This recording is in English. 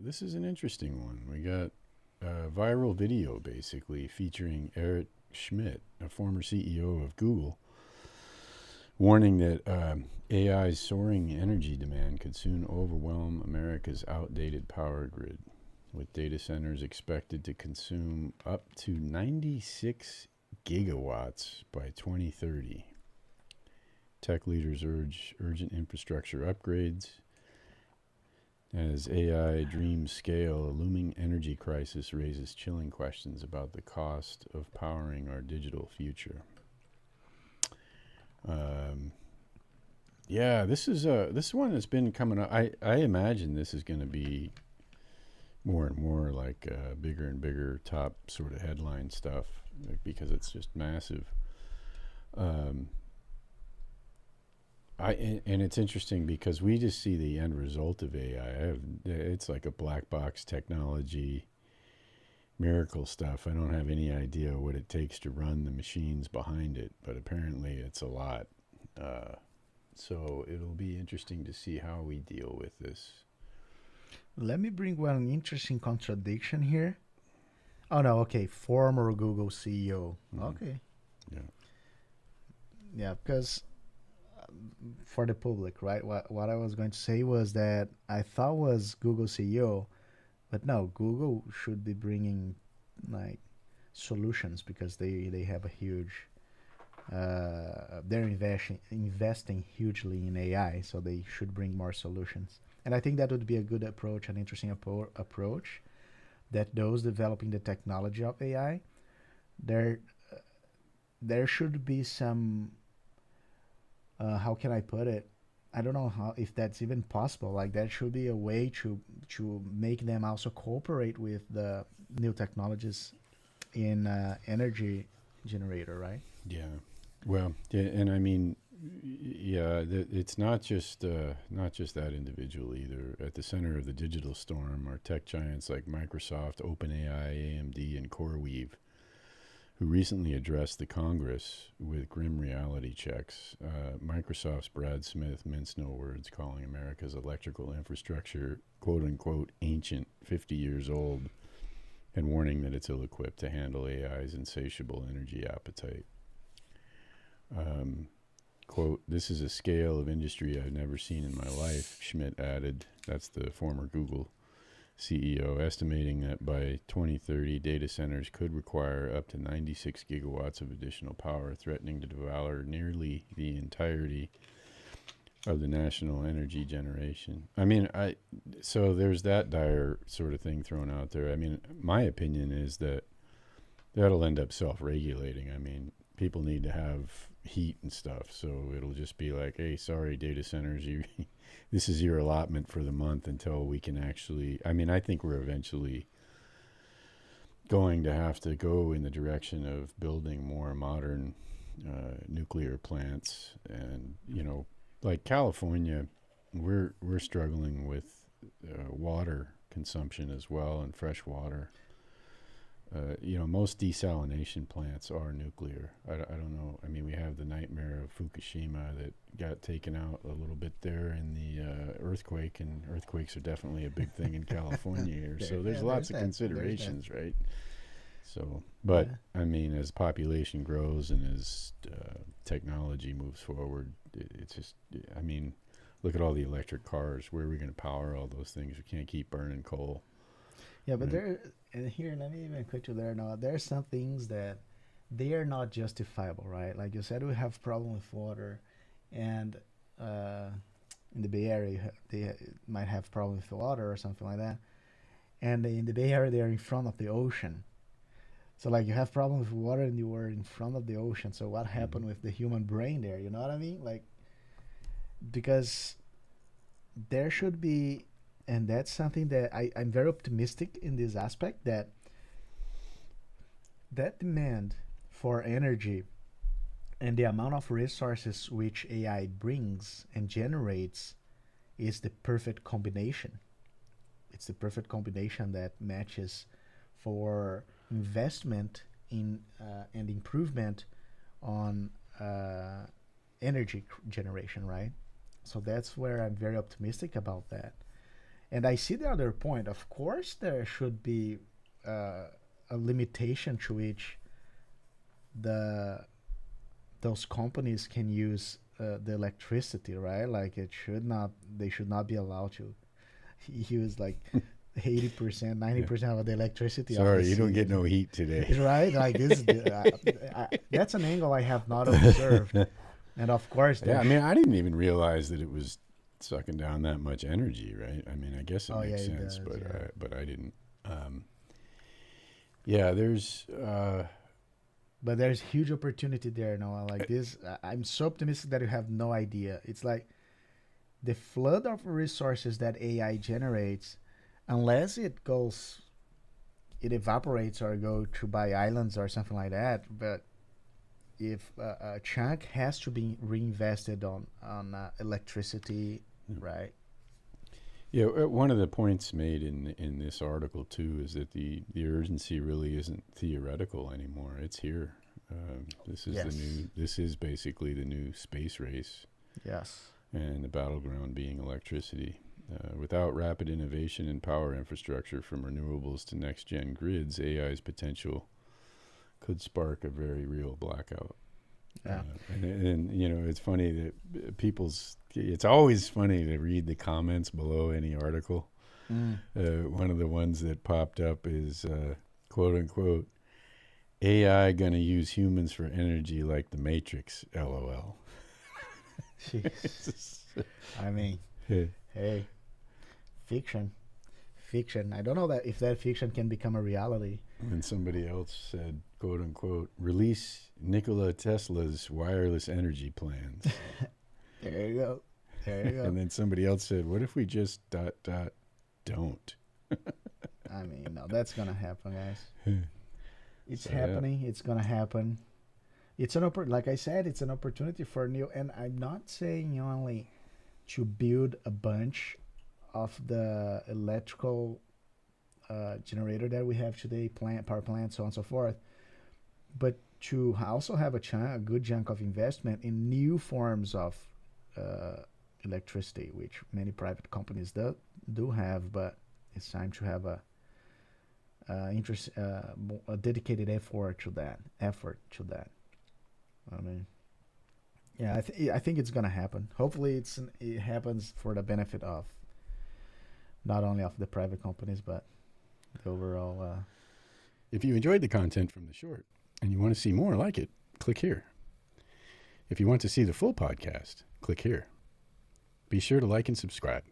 this is an interesting one. We got a viral video basically featuring Eric Schmidt, a former CEO of Google, warning that AI's soaring energy demand could soon overwhelm America's outdated power grid, with data centers expected to consume up to 96 gigawatts by 2030. Tech leaders urge urgent infrastructure upgrades. As AI dreams scale, a looming energy crisis raises chilling questions about the cost of powering our digital future. Yeah, this one has been coming up. I imagine this is going to be more and more like bigger and bigger top sort of headline stuff, like, because it's just massive. Um, and it's interesting because we just see the end result of AI. It's like a black box technology miracle stuff. I don't have any idea what it takes to run the machines behind it, but apparently it's a lot. So it'll be interesting to see how we deal with this. Let me bring one interesting contradiction here. Oh no, okay, former Google CEO. Mm, Okay, yeah. yeah, because for the public, right? What I was going to say was that I thought was Google CEO, but no, Google should be bringing like solutions because they have a huge they're investing hugely in AI, so they should bring more solutions. And I think that would be a good approach, an interesting approach that those developing the technology of AI, there there should be some how can I put it? I don't know how if that's even possible. Like there should be a way to make them also cooperate with the new technologies in energy generator, right? Yeah. Well, yeah, and I mean, yeah, it's not just that individual either. At the center of the digital storm are tech giants like Microsoft, OpenAI, AMD, and CoreWeave, who recently addressed the Congress with grim reality checks. Microsoft's Brad Smith minced no words, calling America's electrical infrastructure "quote unquote" ancient, 50 years old, and warning that it's ill-equipped to handle AI's insatiable energy appetite. Um, Quote, "This is a scale of industry I've never seen in my life," Schmidt added. That's the former Google CEO, estimating that by 2030, data centers could require up to 96 gigawatts of additional power, threatening to devour nearly the entirety of the national energy generation. I mean, so there's that dire sort of thing thrown out there. I mean, my opinion is that that'll end up self-regulating. I mean, people need to have heat and stuff, so it'll just be like, hey, sorry, data centers, you this is your allotment for the month until we can actually. I mean, I think we're eventually going to have to go in the direction of building more modern nuclear plants, and like California, we're struggling with water consumption as well, and fresh water. Most desalination plants are nuclear. I don't know. I mean, we have the nightmare of Fukushima that got taken out a little bit there in the earthquake, and earthquakes are definitely a big thing in California here. So there's Yeah, lots there's of that. There's that. considerations, right? So, but Yeah. I mean, as population grows and as technology moves forward, it's just, I mean, look at all the electric cars. Where are we going to power all those things? We can't keep burning coal, Yeah, but right? there and here, let me even cut you there. Now, there are some things that they are not justifiable, right? Like you said, we have problem with water, and uh, in the Bay Area, they might have problem with water or something like that. And in the Bay Area, they are in front of the ocean. So like you have problem with water and you were in front of the ocean. So what Mm-hmm. happened with the human brain there? You know what I mean? Like because there should be, and that's something that I'm very optimistic in this aspect that that demand for energy and the amount of resources which AI brings and generates is the perfect combination. It's the perfect combination that matches for investment in and improvement on uh, energy generation, right? So that's where I'm very optimistic about that. And I see the other point. Of course, there should be a limitation to which those companies can use the electricity, right? Like they should not be allowed to use like 80%, 90% of the electricity. Sorry, you don't get no heat today. Right? Like this, that's an angle I have not observed. And of course, Yeah, I mean, I didn't even realize that it was sucking down that much energy, right? I mean, I guess it makes sense, but I didn't. There's. But there's huge opportunity there, Noah. Like this, I'm so optimistic that you have no idea. It's like the flood of resources that AI generates, unless it evaporates or go to buy islands or something like that. But if a chunk has to be reinvested on electricity, right? Yeah, one of the points made in this article too is that the urgency really isn't theoretical anymore. It's here. This is basically the new space race. Yes. And the battleground being electricity. Without rapid innovation in power infrastructure from renewables to next-gen grids, AI's potential could spark a very real blackout. Yeah. And you know, it's funny that it's always funny to read the comments below any article. One of the ones that popped up is, quote unquote, AI gonna use humans for energy like the Matrix, LOL. Jeez. I mean, hey, fiction. I don't know if that fiction can become a reality. And somebody else said, quote unquote, release Nikola Tesla's wireless energy plans. There you go. And then somebody else said, what if we just ... don't? I mean, no, that's going to happen, guys. It's happening. Yeah. It's going to happen. It's like I said, it's an opportunity for new, and I'm not saying only to build a bunch of the electrical generator that we have today, power plant, so on and so forth, but to also have a good chunk of investment in new forms of electricity, which many private companies do have, but it's time to have a dedicated effort to that. I mean, yeah, I think it's gonna happen. Hopefully, it happens for the benefit of not only of the private companies, but the overall. If you enjoyed the content from the short and you want to see more like it, click here. If you want to see the full podcast, click here. Be sure to like and subscribe.